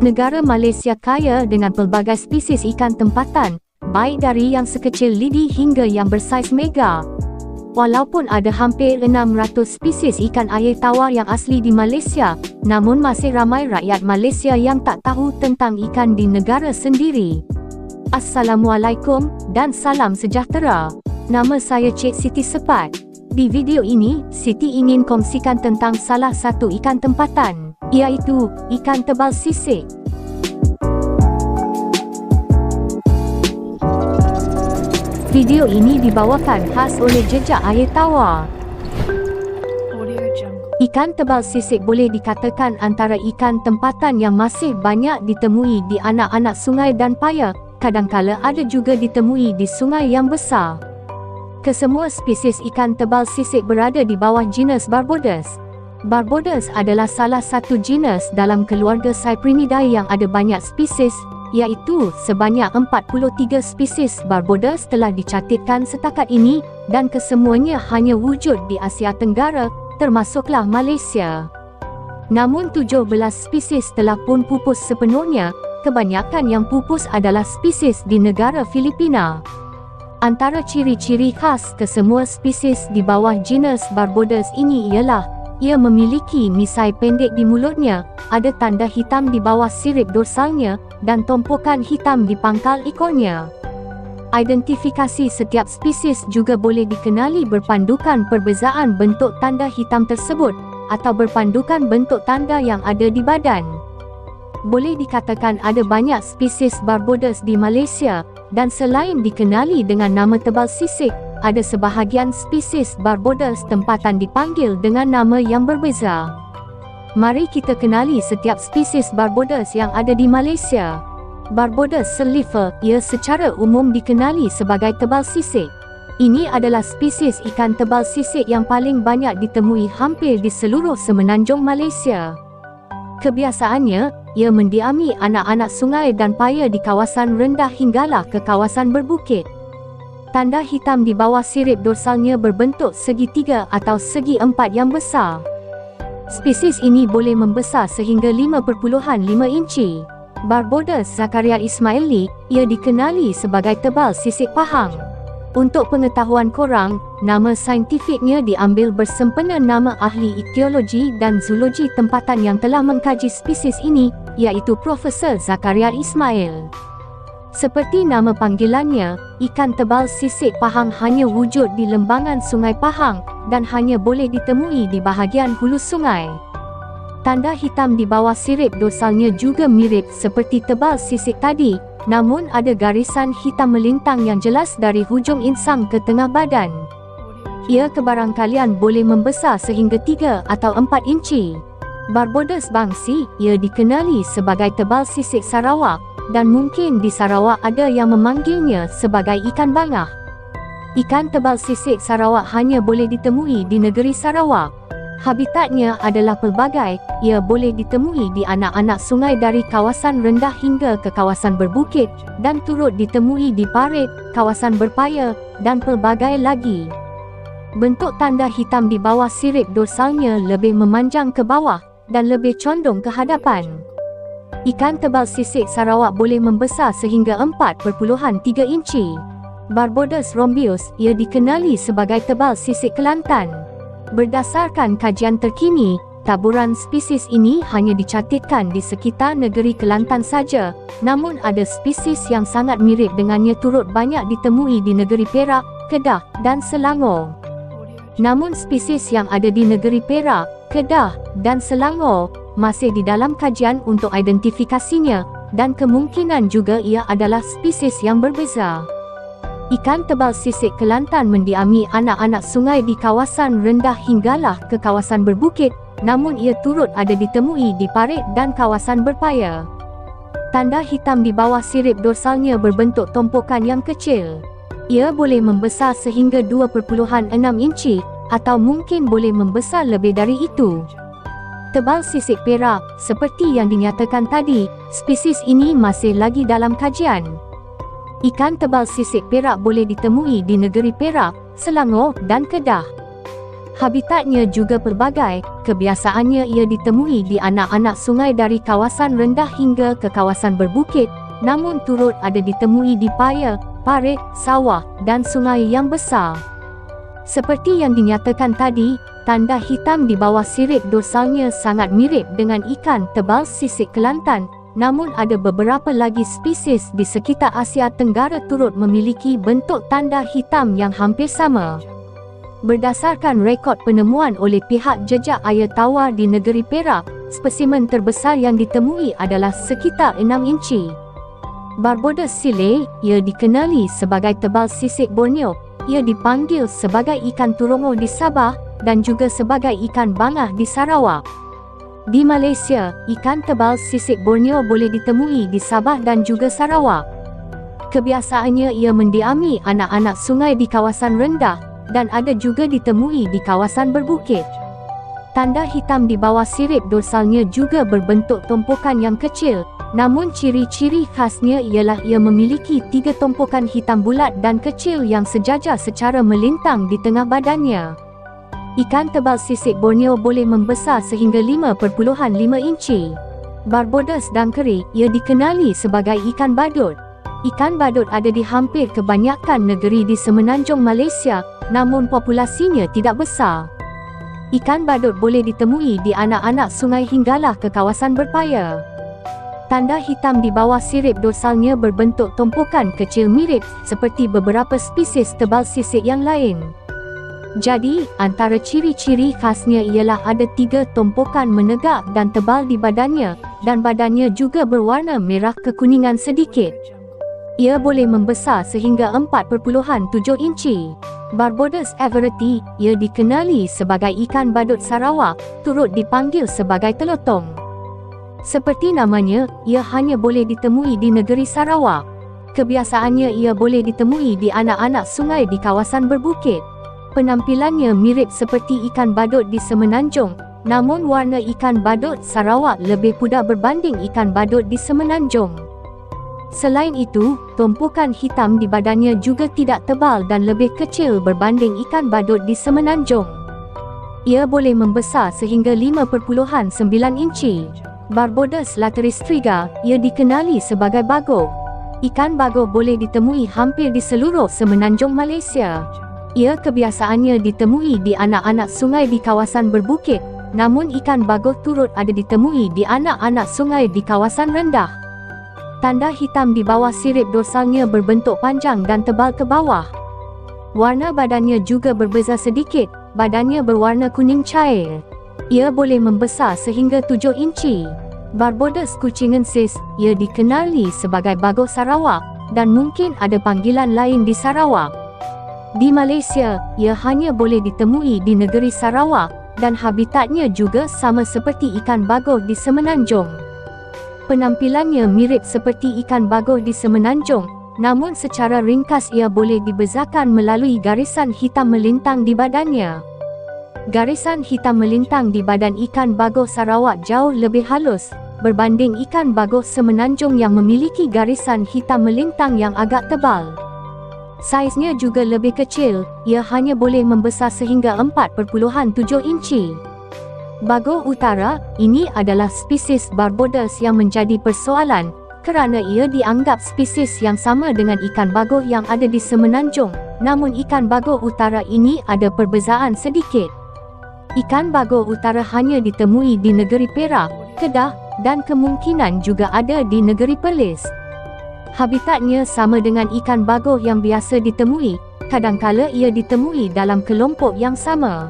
Negara Malaysia kaya dengan pelbagai spesies ikan tempatan, baik dari yang sekecil lidi hingga yang bersaiz mega. Walaupun ada hampir 600 spesies ikan air tawar yang asli di Malaysia, namun masih ramai rakyat Malaysia yang tak tahu tentang ikan di negara sendiri. Assalamualaikum dan salam sejahtera. Nama saya Cik Siti Sepat. Di video ini, Siti ingin kongsikan tentang salah satu ikan tempatan, iaitu ikan tebal sisik. Video ini dibawakan khas oleh Jejak Air Tawar. Ikan tebal sisik boleh dikatakan antara ikan tempatan yang masih banyak ditemui di anak-anak sungai dan paya, kadangkala ada juga ditemui di sungai yang besar. Kesemua spesies ikan tebal sisik berada di bawah genus Barbodes. Barbodes adalah salah satu genus dalam keluarga Cyprinidae yang ada banyak spesies, iaitu sebanyak 43 spesies Barbodes telah dicatatkan setakat ini, dan kesemuanya hanya wujud di Asia Tenggara, termasuklah Malaysia. Namun 17 spesies telah pun pupus sepenuhnya, kebanyakan yang pupus adalah spesies di negara Filipina. Antara ciri-ciri khas kesemua spesies di bawah genus Barbodes ini ialah, ia memiliki misai pendek di mulutnya, ada tanda hitam di bawah sirip dorsalnya, dan tumpukan hitam di pangkal ekornya. Identifikasi setiap spesies juga boleh dikenali berpandukan perbezaan bentuk tanda hitam tersebut, atau berpandukan bentuk tanda yang ada di badan. Boleh dikatakan ada banyak spesies Barbodes di Malaysia, dan selain dikenali dengan nama tebal sisik, ada sebahagian spesies Barbodes tempatan dipanggil dengan nama yang berbeza. Mari kita kenali setiap spesies Barbodes yang ada di Malaysia. Barbodes silver, ia secara umum dikenali sebagai tebal sisik. Ini adalah spesies ikan tebal sisik yang paling banyak ditemui hampir di seluruh semenanjung Malaysia. Kebiasaannya, ia mendiami anak-anak sungai dan paya di kawasan rendah hinggalah ke kawasan berbukit. Tanda hitam di bawah sirip dorsalnya berbentuk segitiga atau segi empat yang besar. Spesies ini boleh membesar sehingga 5.5 inci. Barbodes Zakaria Ismaili, ia dikenali sebagai tebal sisik pahang. Untuk pengetahuan korang, nama saintifiknya diambil bersempena nama ahli ikthyologi dan zoologi tempatan yang telah mengkaji spesies ini, iaitu Profesor Zakaria Ismail. Seperti nama panggilannya, ikan tebal sisik pahang hanya wujud di lembangan Sungai Pahang dan hanya boleh ditemui di bahagian hulu sungai. Tanda hitam di bawah sirip dorsalnya juga mirip seperti tebal sisik tadi, namun ada garisan hitam melintang yang jelas dari hujung insang ke tengah badan. Ia kebarangkalian boleh membesar sehingga 3 atau 4 inci. Barbodes bangsi, ia dikenali sebagai tebal sisik Sarawak, dan mungkin di Sarawak ada yang memanggilnya sebagai ikan bangah. Ikan tebal sisik Sarawak hanya boleh ditemui di negeri Sarawak. Habitatnya adalah pelbagai, ia boleh ditemui di anak-anak sungai dari kawasan rendah hingga ke kawasan berbukit, dan turut ditemui di parit, kawasan berpaya, dan pelbagai lagi. Bentuk tanda hitam di bawah sirip dorsalnya lebih memanjang ke bawah, dan lebih condong ke hadapan. Ikan tebal sisik Sarawak boleh membesar sehingga 4.3 inci. Barbodes rhombeus, ia dikenali sebagai tebal sisik Kelantan. Berdasarkan kajian terkini, taburan spesies ini hanya dicatatkan di sekitar negeri Kelantan saja, namun ada spesies yang sangat mirip dengannya turut banyak ditemui di negeri Perak, Kedah, dan Selangor. Namun spesies yang ada di negeri Perak, Kedah, dan Selangor masih di dalam kajian untuk identifikasinya, dan kemungkinan juga ia adalah spesies yang berbeza. Ikan tebal sisik Kelantan mendiami anak-anak sungai di kawasan rendah hinggalah ke kawasan berbukit, namun ia turut ada ditemui di parit dan kawasan berpaya. Tanda hitam di bawah sirip dorsalnya berbentuk tumpukan yang kecil. Ia boleh membesar sehingga 2.6 inci, atau mungkin boleh membesar lebih dari itu. Tebal sisik Perak, seperti yang dinyatakan tadi, spesies ini masih lagi dalam kajian. Ikan tebal sisik Perak boleh ditemui di negeri Perak, Selangor dan Kedah. Habitatnya juga pelbagai, kebiasaannya ia ditemui di anak-anak sungai dari kawasan rendah hingga ke kawasan berbukit, namun turut ada ditemui di paya, parit, sawah, dan sungai yang besar. Seperti yang dinyatakan tadi, tanda hitam di bawah sirip dorsalnya sangat mirip dengan ikan tebal sisik Kelantan, namun ada beberapa lagi spesies di sekitar Asia Tenggara turut memiliki bentuk tanda hitam yang hampir sama. Berdasarkan rekod penemuan oleh pihak jejak air tawar di negeri Perak, spesimen terbesar yang ditemui adalah sekitar 6 inci. Barbodes sile, ia dikenali sebagai tebal sisik Borneo, ia dipanggil sebagai ikan turongo di Sabah dan juga sebagai ikan bangah di Sarawak. Di Malaysia, ikan tebal sisik Borneo boleh ditemui di Sabah dan juga Sarawak. Kebiasaannya ia mendiami anak-anak sungai di kawasan rendah dan ada juga ditemui di kawasan berbukit. Tanda hitam di bawah sirip dorsalnya juga berbentuk tumpukan yang kecil, namun ciri-ciri khasnya ialah ia memiliki 3 tumpukan hitam bulat dan kecil yang sejajar secara melintang di tengah badannya. Ikan tebal sisik Borneo boleh membesar sehingga 5.5 inci. Barbodes dangkeri, ia dikenali sebagai ikan badut. Ikan badut ada di hampir kebanyakan negeri di semenanjung Malaysia, namun populasinya tidak besar. Ikan badut boleh ditemui di anak-anak sungai hinggalah ke kawasan berpaya. Tanda hitam di bawah sirip dorsalnya berbentuk tumpukan kecil mirip seperti beberapa spesies tebal sisik yang lain. Jadi, antara ciri-ciri khasnya ialah ada 3 tumpukan menegak dan tebal di badannya, dan badannya juga berwarna merah kekuningan sedikit. Ia boleh membesar sehingga 4.7 inci. Barbodes everetti, ia dikenali sebagai ikan badut Sarawak, turut dipanggil sebagai telotong. Seperti namanya, ia hanya boleh ditemui di negeri Sarawak. Kebiasaannya ia boleh ditemui di anak-anak sungai di kawasan berbukit. Penampilannya mirip seperti ikan badut di semenanjung, namun warna ikan badut Sarawak lebih pudar berbanding ikan badut di semenanjung. Selain itu, tumpukan hitam di badannya juga tidak tebal dan lebih kecil berbanding ikan badut di semenanjung. Ia boleh membesar sehingga 5.9 inci. Barbodes lateristriga, ia dikenali sebagai bagok. Ikan bagok boleh ditemui hampir di seluruh semenanjung Malaysia. Ia kebiasaannya ditemui di anak-anak sungai di kawasan berbukit, namun ikan bagok turut ada ditemui di anak-anak sungai di kawasan rendah. Tanda hitam di bawah sirip dorsalnya berbentuk panjang dan tebal ke bawah. Warna badannya juga berbeza sedikit, badannya berwarna kuning cair. Ia boleh membesar sehingga 7 inci. Barbodes kucingensis, ia dikenali sebagai bagok Sarawak, dan mungkin ada panggilan lain di Sarawak. Di Malaysia, ia hanya boleh ditemui di negeri Sarawak, dan habitatnya juga sama seperti ikan bagok di semenanjung. Penampilannya mirip seperti ikan bagok di semenanjung, namun secara ringkas ia boleh dibezakan melalui garisan hitam melintang di badannya. Garisan hitam melintang di badan ikan bagok Sarawak jauh lebih halus, berbanding ikan bagok semenanjung yang memiliki garisan hitam melintang yang agak tebal. Saiznya juga lebih kecil, ia hanya boleh membesar sehingga 4.7 inci. Bagok utara, ini adalah spesies Barbodes yang menjadi persoalan, kerana ia dianggap spesies yang sama dengan ikan bagok yang ada di semenanjung, namun ikan bagok utara ini ada perbezaan sedikit. Ikan bagok utara hanya ditemui di negeri Perak, Kedah, dan kemungkinan juga ada di negeri Perlis. Habitatnya sama dengan ikan bagok yang biasa ditemui, kadangkala ia ditemui dalam kelompok yang sama.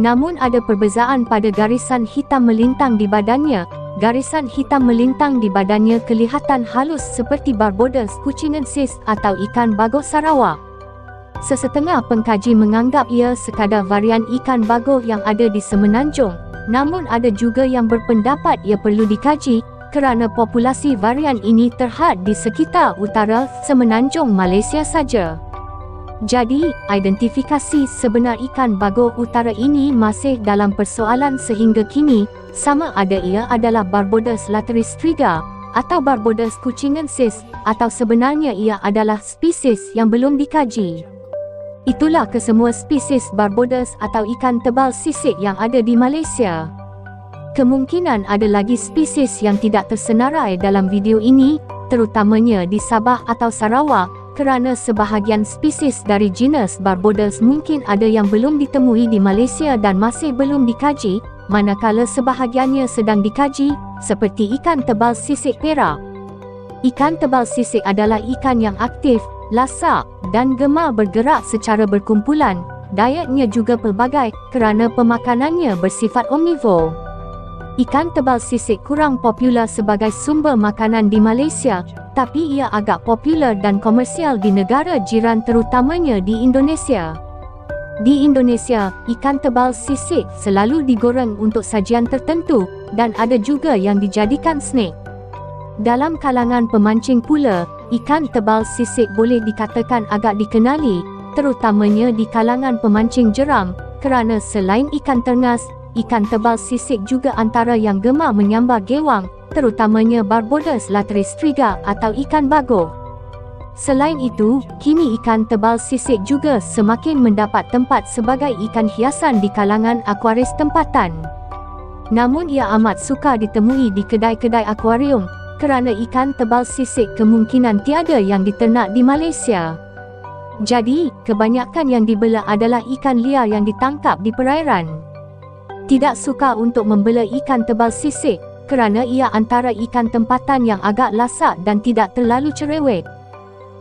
Namun ada perbezaan pada garisan hitam melintang di badannya. Garisan hitam melintang di badannya kelihatan halus seperti Barbodes kucingensis atau ikan bagok Sarawak. Sesetengah pengkaji menganggap ia sekadar varian ikan bagok yang ada di semenanjung, namun ada juga yang berpendapat ia perlu dikaji kerana populasi varian ini terhad di sekitar utara semenanjung Malaysia saja. Jadi, identifikasi sebenar ikan bagok utara ini masih dalam persoalan sehingga kini, sama ada ia adalah Barbodes lateristriga atau Barbodes kucingensis, atau sebenarnya ia adalah spesies yang belum dikaji. Itulah kesemua spesies barbodes atau ikan tebal sisik yang ada di Malaysia. Kemungkinan ada lagi spesies yang tidak tersenarai dalam video ini, terutamanya di Sabah atau Sarawak, kerana sebahagian spesies dari genus barbodes mungkin ada yang belum ditemui di Malaysia dan masih belum dikaji, manakala sebahagiannya sedang dikaji, seperti ikan tebal sisik perak. Ikan tebal sisik adalah ikan yang aktif, lasak dan gemar bergerak secara berkumpulan. Dietnya juga pelbagai kerana pemakanannya bersifat omnivore. Ikan tebal sisik kurang popular sebagai sumber makanan di Malaysia, tapi ia agak popular dan komersial di negara jiran terutamanya di Indonesia. Di Indonesia, ikan tebal sisik selalu digoreng untuk sajian tertentu dan ada juga yang dijadikan snack. Dalam kalangan pemancing pula, ikan tebal sisik boleh dikatakan agak dikenali, terutamanya di kalangan pemancing jeram, kerana selain ikan ternas, ikan tebal sisik juga antara yang gemar menyambar gewang, terutamanya barbodes lateristriga atau ikan bagong. Selain itu, kini ikan tebal sisik juga semakin mendapat tempat sebagai ikan hiasan di kalangan akuaris tempatan. Namun ia amat sukar ditemui di kedai-kedai akuarium, kerana ikan tebal sisik kemungkinan tiada yang diternak di Malaysia. Jadi, kebanyakan yang dibela adalah ikan liar yang ditangkap di perairan. Tidak sukar untuk membela ikan tebal sisik, kerana ia antara ikan tempatan yang agak lasak dan tidak terlalu cerewet.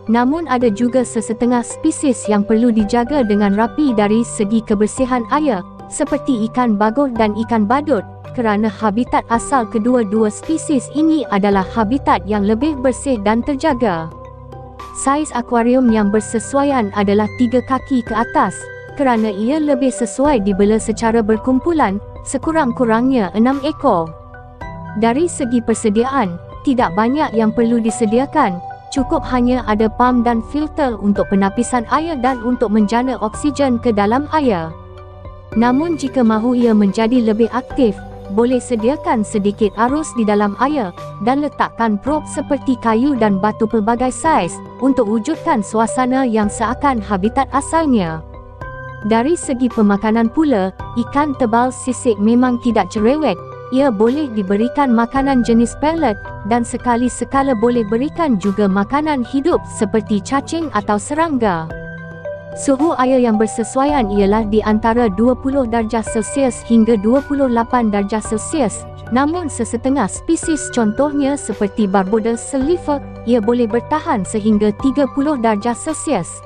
Namun ada juga sesetengah spesies yang perlu dijaga dengan rapi dari segi kebersihan air, seperti ikan bagong dan ikan badut, kerana habitat asal kedua-dua spesies ini adalah habitat yang lebih bersih dan terjaga. Saiz akuarium yang bersesuaian adalah 3 kaki ke atas, kerana ia lebih sesuai dibela secara berkumpulan, sekurang-kurangnya 6 ekor. Dari segi persediaan, tidak banyak yang perlu disediakan, cukup hanya ada pam dan filter untuk penapisan air dan untuk menjana oksigen ke dalam air. Namun jika mahu ia menjadi lebih aktif, boleh sediakan sedikit arus di dalam air dan letakkan probe seperti kayu dan batu pelbagai saiz untuk wujudkan suasana yang seakan habitat asalnya. Dari segi pemakanan pula, ikan tebal sisik memang tidak cerewet. Ia boleh diberikan makanan jenis pellet dan sekali-sekala boleh berikan juga makanan hidup seperti cacing atau serangga. Suhu air yang bersesuaian ialah di antara 20 darjah Celsius hingga 28 darjah Celsius. Namun sesetengah spesies contohnya seperti barbodes silver, ia boleh bertahan sehingga 30 darjah Celsius.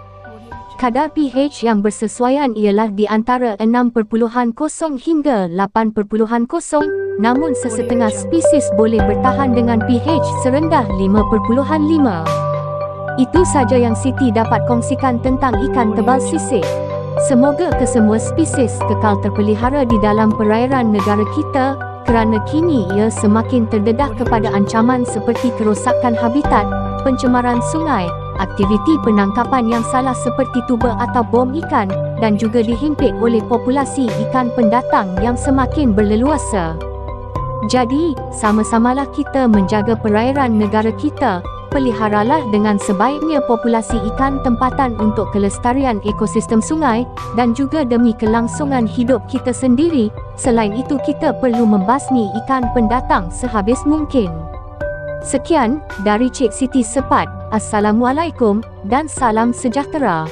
Kadar pH yang bersesuaian ialah di antara 6.0 hingga 8.0, namun sesetengah spesies boleh bertahan dengan pH serendah 5.5. Itu saja yang Siti dapat kongsikan tentang ikan tebal sisik. Semoga kesemua spesies kekal terpelihara di dalam perairan negara kita, kerana kini ia semakin terdedah kepada ancaman seperti kerosakan habitat, pencemaran sungai, aktiviti penangkapan yang salah seperti tuba atau bom ikan, dan juga dihimpit oleh populasi ikan pendatang yang semakin berleluasa. Jadi, sama-samalah kita menjaga perairan negara kita. Peliharalah dengan sebaiknya populasi ikan tempatan untuk kelestarian ekosistem sungai dan juga demi kelangsungan hidup kita sendiri. Selain itu, kita perlu membasmi ikan pendatang sehabis mungkin. Sekian dari Cik Siti Sepat. Assalamualaikum dan salam sejahtera.